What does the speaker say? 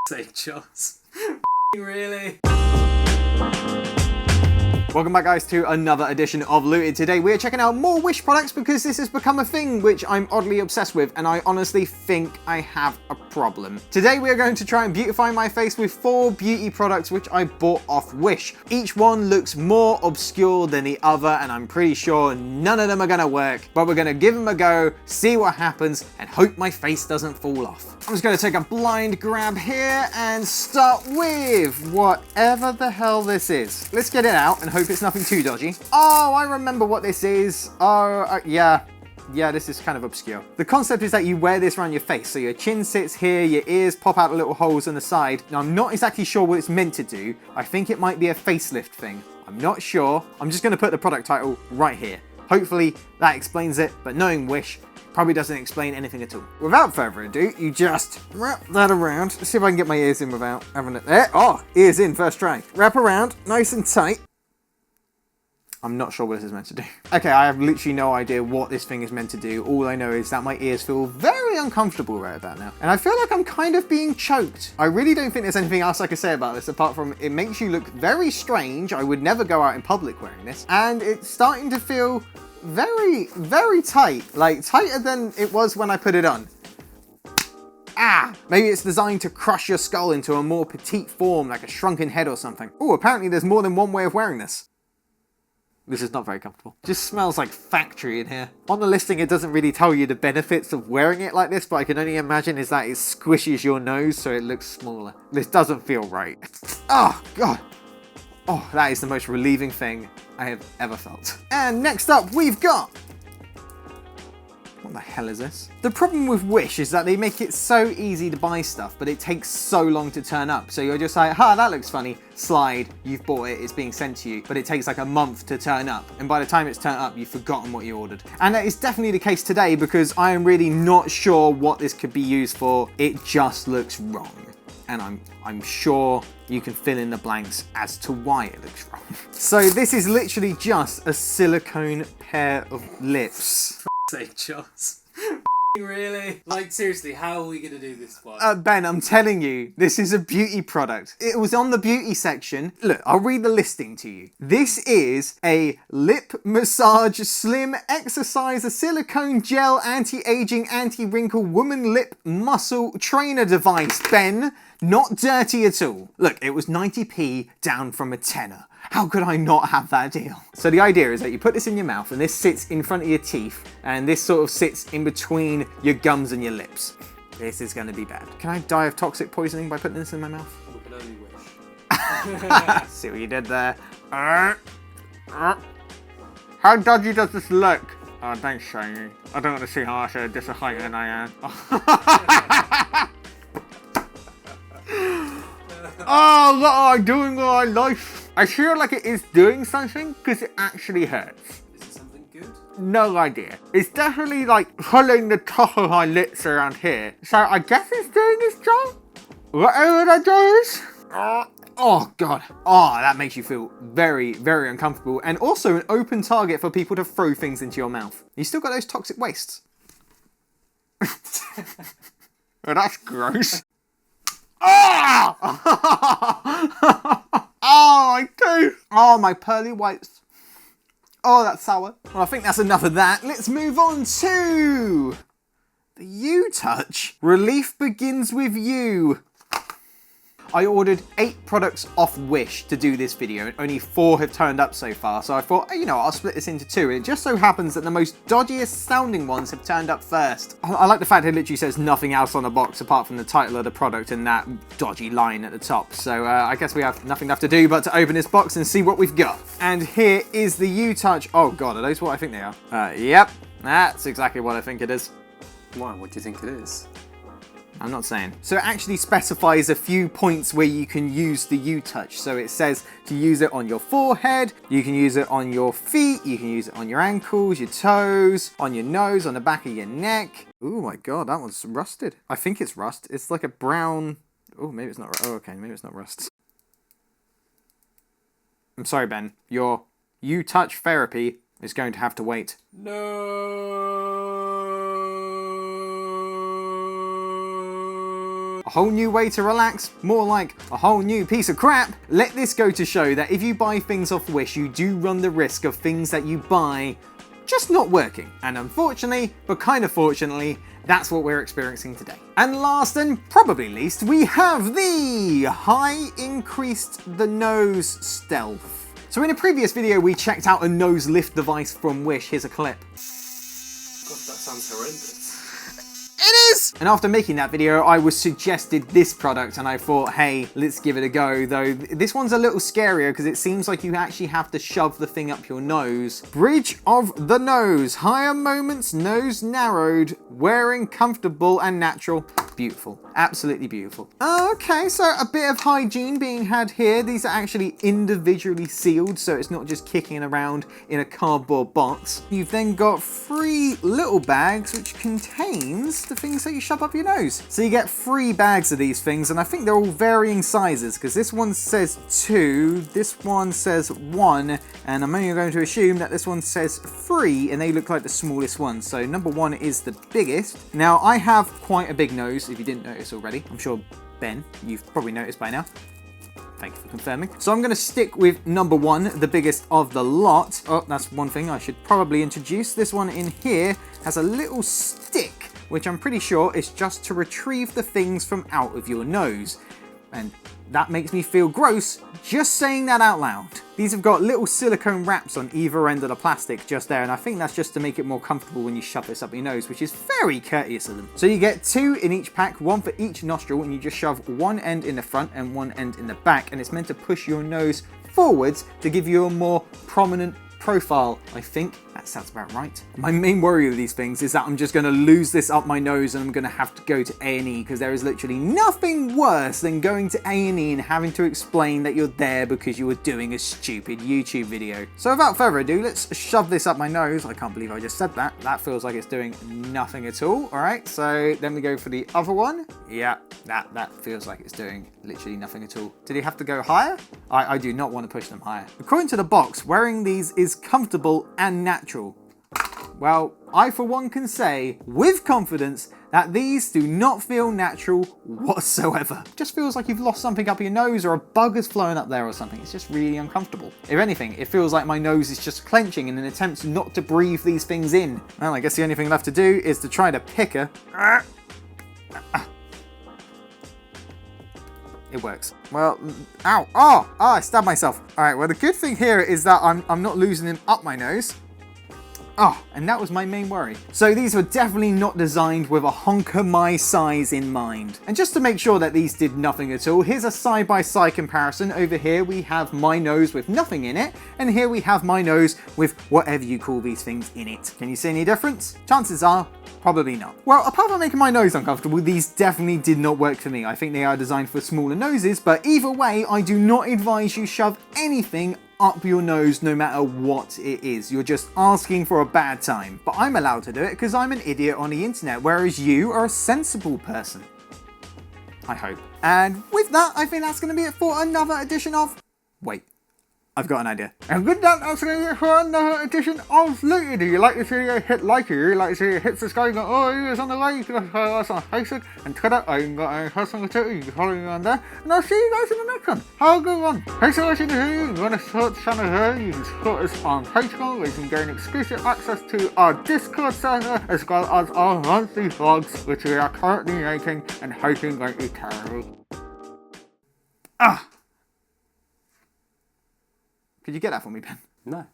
Sake, Charles. Really? Welcome back, guys, to another edition of Looted. Today we are checking out more Wish products because this has become a thing which I'm oddly obsessed with, and I honestly think I have a problem. Today we are going to try and beautify my face with 4 beauty products which I bought off Wish. Each one looks more obscure than the other, and I'm pretty sure none of them are gonna work, but we're gonna give them a go, see what happens, and hope my face doesn't fall off. I'm just gonna take a blind grab here and start with whatever the hell this is. Let's get it out and hope it's nothing too dodgy. Oh, I remember what this is. Oh, yeah, this is kind of obscure. The concept is that you wear this around your face. So your chin sits here, your ears pop out little holes on the side. Now, I'm not exactly sure what it's meant to do. I think it might be a facelift thing. I'm not sure. I'm just gonna put the product title right here. Hopefully that explains it, but knowing Wish, probably doesn't explain anything at all. Without further ado, you just wrap that around. Let's see if I can get my ears in without having it there. Oh, ears in first try. Wrap around, nice and tight. I'm not sure what this is meant to do. Okay, I have literally no idea what this thing is meant to do. All I know is that my ears feel very uncomfortable right about now. And I feel like I'm kind of being choked. I really don't think there's anything else I could say about this apart from it makes you look very strange. I would never go out in public wearing this. And it's starting to feel very, very tight. Like tighter than it was when I put it on. Ah, maybe it's designed to crush your skull into a more petite form, like a shrunken head or something. Oh, apparently there's more than one way of wearing this. This is not very comfortable. Just smells like factory in here. On the listing, it doesn't really tell you the benefits of wearing it like this, but I can only imagine is that it squishes your nose so it looks smaller. This doesn't feel right. Oh, God. Oh, that is the most relieving thing I have ever felt. And next up, we've got... What the hell is this? The problem with Wish is that they make it so easy to buy stuff, but it takes so long to turn up. So you're just like, that looks funny. Slide, you've bought it, it's being sent to you, but it takes like a month to turn up. And by the time it's turned up, you've forgotten what you ordered. And that is definitely the case today because I am really not sure what this could be used for. It just looks wrong. And I'm sure you can fill in the blanks as to why it looks wrong. So this is literally just a silicone pair of lips. Sake, Charles. Really? Like, seriously, how are we gonna do this one? Ben, I'm telling you, this is a beauty product. It was on the beauty section. Look, I'll read the listing to you. This is a lip massage slim exerciser silicone gel anti-aging anti-wrinkle woman lip muscle trainer device, Ben. Not dirty at all. Look, it was 90p down from a tenner. How could I not have that deal? So the idea is that you put this in your mouth and this sits in front of your teeth and this sort of sits in between your gums and your lips. This is going to be bad. Can I die of toxic poisoning by putting this in my mouth? We can only wish. See what you did there. How dodgy does this look? Oh, thanks, Shiny. I don't want to see how much of a disappointment I am. Oh, what am I doing with my life? I feel like it is doing something because it actually hurts. Is it something good? No idea. It's definitely like pulling the top of my lips around here. So I guess it's doing its job. Whatever that does. Oh, God. Oh, that makes you feel very, very uncomfortable. And also an open target for people to throw things into your mouth. You still got those toxic wastes. Oh, that's gross. Oh! Oh, my tooth! Oh, my pearly whites. Oh, that's sour. Well, I think that's enough of that. Let's move on to the You Touch. Relief begins with you. I ordered 8 products off Wish to do this video, and only 4 have turned up so far, so I thought, you know, I'll split this into 2, and it just so happens that the most dodgiest sounding ones have turned up first. I like the fact it literally says nothing else on the box apart from the title of the product and that dodgy line at the top, so I guess we have nothing left to do but to open this box and see what we've got. And here is the You Touch. Oh God, are those what I think they are? Yep, that's exactly what I think it is. Why? What do you think it is? I'm not saying. So it actually specifies a few points where you can use the You Touch. So it says to use it on your forehead, you can use it on your feet, you can use it on your ankles, your toes, on your nose, on the back of your neck. Oh my God, that one's rusted. I think it's rust. It's like a brown... Oh, maybe it's not... Oh, okay, maybe it's not rust. I'm sorry, Ben. Your You Touch therapy is going to have to wait. No. a whole new way to relax, more like a whole new piece of crap. Let this go to show that if you buy things off Wish, you do run the risk of things that you buy just not working. And unfortunately, but kind of fortunately, that's what we're experiencing today. And last and probably least, we have the high increased the nose stealth. So in a previous video, we checked out a nose lift device from Wish. Here's a clip. God, that sounds horrendous. It is! And after making that video, I was suggested this product and I thought, hey, let's give it a go. Though this one's a little scarier because it seems like you actually have to shove the thing up your nose. Bridge of the nose. Higher moments, nose narrowed, wearing comfortable and natural. Beautiful. Absolutely beautiful. Okay, so a bit of hygiene being had here. These are actually individually sealed, so it's not just kicking around in a cardboard box. You've then got 3 little bags, which contains the things that you shove up your nose. So you get 3 bags of these things, and I think they're all varying sizes, because this one says 2, this one says 1, and I'm only going to assume that this one says 3, and they look like the smallest ones. So number 1 is the biggest. Now, I have quite a big nose, if you didn't notice already. I'm sure, Ben, you've probably noticed by now. Thank you for confirming. So I'm going to stick with number 1, the biggest of the lot. Oh, that's one thing I should probably introduce. This one in here has a little stick, which I'm pretty sure is just to retrieve the things from out of your nose. And that makes me feel gross just saying that out loud. These have got little silicone wraps on either end of the plastic just there, and I think that's just to make it more comfortable when you shove this up your nose, which is very courteous of them. So you get 2 in each pack, 1 for each nostril, and you just shove one end in the front and one end in the back, and it's meant to push your nose forwards to give you a more prominent profile. I think that sounds about right. My main worry with these things is that I'm just going to lose this up my nose and I'm going to have to go to A&E, because there is literally nothing worse than going to A&E and having to explain that you're there because you were doing a stupid YouTube video. So without further ado, let's shove this up my nose. I can't believe I just said that. That feels like it's doing nothing at all. All right, so then we go for the other one. Yeah, that feels like it's doing literally nothing at all. Did he have to go higher? I do not want to push them higher. According to the box, wearing these is comfortable and natural. Well, I for one can say with confidence that these do not feel natural whatsoever. Just feels like you've lost something up your nose or a bug has flown up there or something. It's just really uncomfortable. If anything, it feels like my nose is just clenching in an attempt not to breathe these things in. Well, I guess the only thing left to do is to try to pick a... It works. Well, ow, oh, I stabbed myself. All right, well, the good thing here is that I'm not losing them up my nose. Oh, and that was my main worry. So these were definitely not designed with a honker my size in mind. And just to make sure that these did nothing at all, here's a side-by-side comparison. Over here we have my nose with nothing in it, and here we have my nose with whatever you call these things in it. Can you see any difference? Chances are, probably not. Well, apart from making my nose uncomfortable, these definitely did not work for me. I think they are designed for smaller noses, but either way, I do not advise you shove anything up your nose no matter what it is. You're just asking for a bad time. But I'm allowed to do it because I'm an idiot on the internet, whereas you are a sensible person. I hope. And with that, I think that's going to be it for another edition of... Wait. I've got an idea. And with that, that's going to be it for another edition of Looted. If you like this video, hit like. If you like this video, hit subscribe. Oh, it's on the way. You can follow us on Facebook and Twitter. I've got a personal Twitter. You can follow me on there. And I'll see you guys in the next one. Have a good one. Thanks for watching the video. If you want to support the channel here, you can support us on Patreon, where you can gain exclusive access to our Discord server, as well as our monthly vlogs, which we are currently making and hoping won't be terrible. Ah! Could you get that for me, Ben? No.